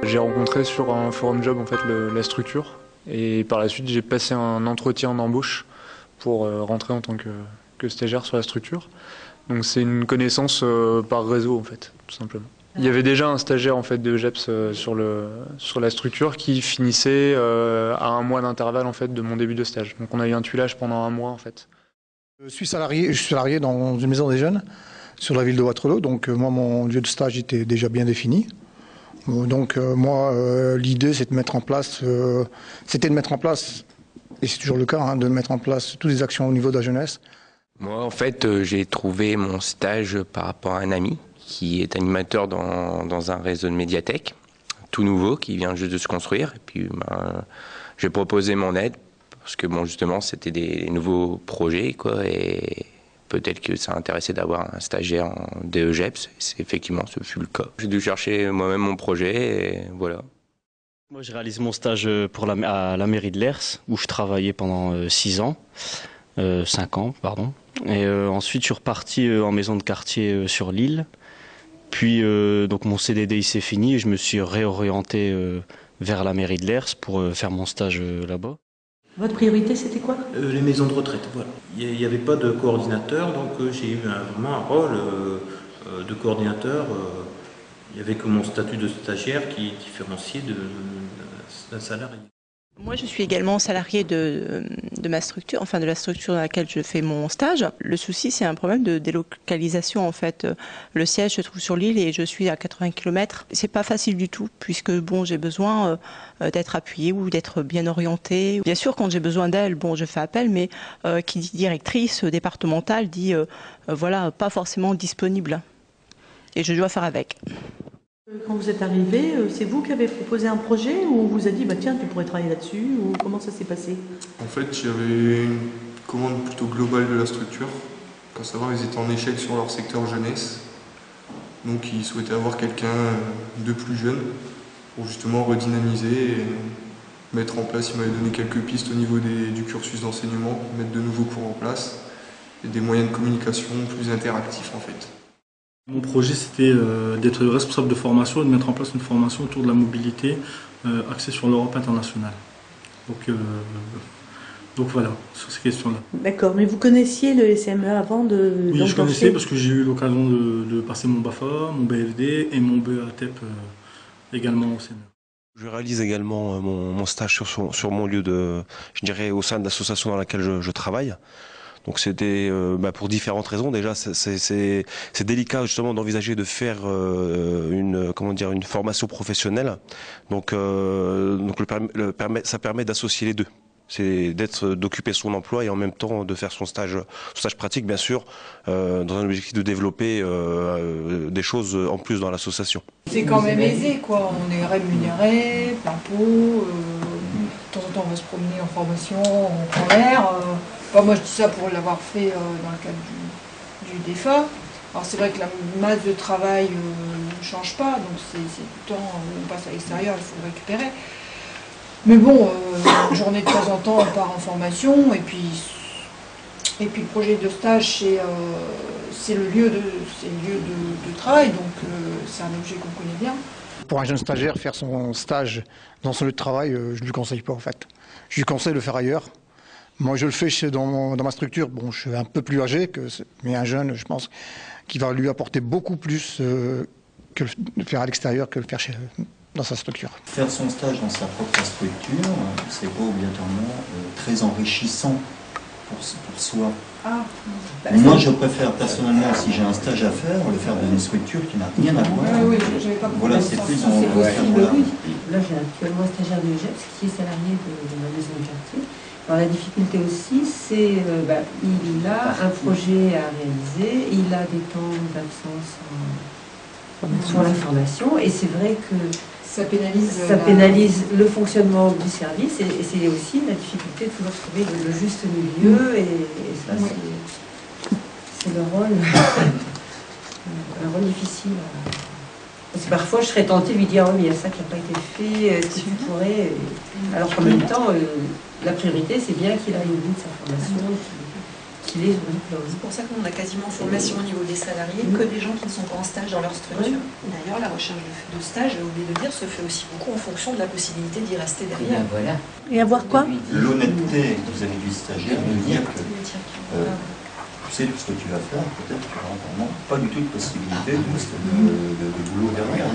J'ai rencontré sur un forum job en fait la structure et par la suite j'ai passé un entretien d'embauche pour rentrer en tant que stagiaire sur la structure. Donc c'est une connaissance par réseau en fait, tout simplement. Il y avait déjà un stagiaire en fait de EGEPS sur la structure qui finissait à un mois d'intervalle en fait de mon début de stage. Donc on a eu un tuilage pendant un mois en fait. Je suis salarié dans une maison des jeunes sur la ville de Waterloo. Donc moi mon lieu de stage était déjà bien défini. Donc l'idée c'était de mettre en place, et c'est toujours le cas, hein, de mettre en place toutes les actions au niveau de la jeunesse. Moi en fait j'ai trouvé mon stage par rapport à un ami qui est animateur dans un réseau de médiathèque, tout nouveau, qui vient juste de se construire. Et puis j'ai proposé mon aide, parce que bon justement c'était des nouveaux projets quoi, et peut-être que ça intéressait d'avoir un stagiaire en DEGEPS. Effectivement, ce fut le cas. J'ai dû chercher moi-même mon projet et voilà. Moi, je réalise mon stage à la mairie de Lers, où je travaillais pendant 5 ans, pardon. Et ensuite, je suis reparti en maison de quartier sur l'île. Puis, donc mon CDD, il s'est fini et je me suis réorienté vers la mairie de Lers pour faire mon stage là-bas. Votre priorité, c'était quoi? Les maisons de retraite, voilà. Il n'y avait pas de coordinateur, donc j'ai eu vraiment un rôle de coordinateur. Il n'y avait que mon statut de stagiaire qui est différencié d'un salarié. Moi, je suis également salariée de ma structure, enfin de la structure dans laquelle je fais mon stage. Le souci, c'est un problème de délocalisation, en fait. Le siège se trouve sur l'île et je suis à 80 km. C'est pas facile du tout, puisque bon, j'ai besoin d'être appuyée ou d'être bien orientée. Bien sûr, quand j'ai besoin d'elle, bon, je fais appel, mais qui dit directrice départementale dit, voilà, pas forcément disponible. Et je dois faire avec. Quand vous êtes arrivé, c'est vous qui avez proposé un projet ou on vous a dit bah, tiens tu pourrais travailler là-dessus ou comment ça s'est passé? En fait il y avait une commande plutôt globale de la structure, à savoir ils étaient en échec sur leur secteur jeunesse, donc ils souhaitaient avoir quelqu'un de plus jeune pour justement redynamiser et mettre en place, ils m'avaient donné quelques pistes au niveau du cursus d'enseignement, mettre de nouveaux cours en place et des moyens de communication plus interactifs en fait. Mon projet, c'était d'être responsable de formation et de mettre en place une formation autour de la mobilité axée sur l'Europe internationale. Donc voilà, sur ces questions-là. D'accord, mais vous connaissiez le SME avant de... Oui, je connaissais parce que j'ai eu l'occasion de passer mon BAFA, mon BFD et mon BEATEP également au SME. Je réalise également mon stage sur mon lieu je dirais, au sein de l'association dans laquelle je travaille. Donc c'était pour différentes raisons. Déjà, c'est délicat justement d'envisager de faire une formation professionnelle. Donc ça permet d'associer les deux. C'est d'occuper son emploi et en même temps de faire son stage pratique, bien sûr, dans un objectif de développer des choses en plus dans l'association. C'est quand même aisé, quoi. On est rémunéré, plein pot. De temps en temps, on va se promener en formation, on prend l'air. Moi, je dis ça pour l'avoir fait dans le cadre du DEFA. Alors, c'est vrai que la masse de travail ne change pas, donc c'est tout le temps, on passe à l'extérieur, il faut le récupérer. Mais bon, une journée de temps en temps, on part en formation, et puis le projet de stage, c'est le lieu de travail, donc c'est un objet qu'on connaît bien. Pour un jeune stagiaire, faire son stage dans son lieu de travail, je ne lui conseille pas en fait. Je lui conseille de le faire ailleurs. Moi, je le fais dans ma structure. Bon, je suis un peu plus âgé, mais un jeune, je pense, qui va lui apporter beaucoup plus que le faire à l'extérieur que le faire dans sa structure. Faire son stage dans sa propre structure, c'est pas obligatoirement très enrichissant pour soi. Moi, je préfère personnellement, si j'ai un stage à faire, le faire dans une structure qui n'a rien à voir. Voilà, c'est plus en Là, j'ai actuellement un stagiaire de EGEPS qui est salarié de ma maison de quartier. Alors la difficulté aussi, c'est il a un projet à réaliser, il a des temps d'absence sur la formation, et c'est vrai que ça pénalise le fonctionnement du service, et c'est aussi la difficulté de toujours trouver le juste milieu, et ça c'est le rôle, un rôle difficile. Parce que parfois je serais tentée de lui dire oh, mais il y a ça qui n'a pas été fait, est-ce que tu pourrais... Alors qu'en même temps, la priorité c'est bien qu'il aille au bout de sa formation, filer son diplôme. C'est pour ça qu'on a quasiment en formation au niveau des salariés que des gens qui ne sont pas en stage dans leur structure. D'ailleurs, la recherche de stage, j'ai oublié de dire, se fait aussi beaucoup en fonction de la possibilité d'y rester derrière. Et voilà. Et avoir quoi? L'honnêteté vis-à-vis du stagiaire de dire que tu sais tout ce que tu vas faire, peut-être que tu n'auras vraiment pas du tout de possibilité de boulot derrière.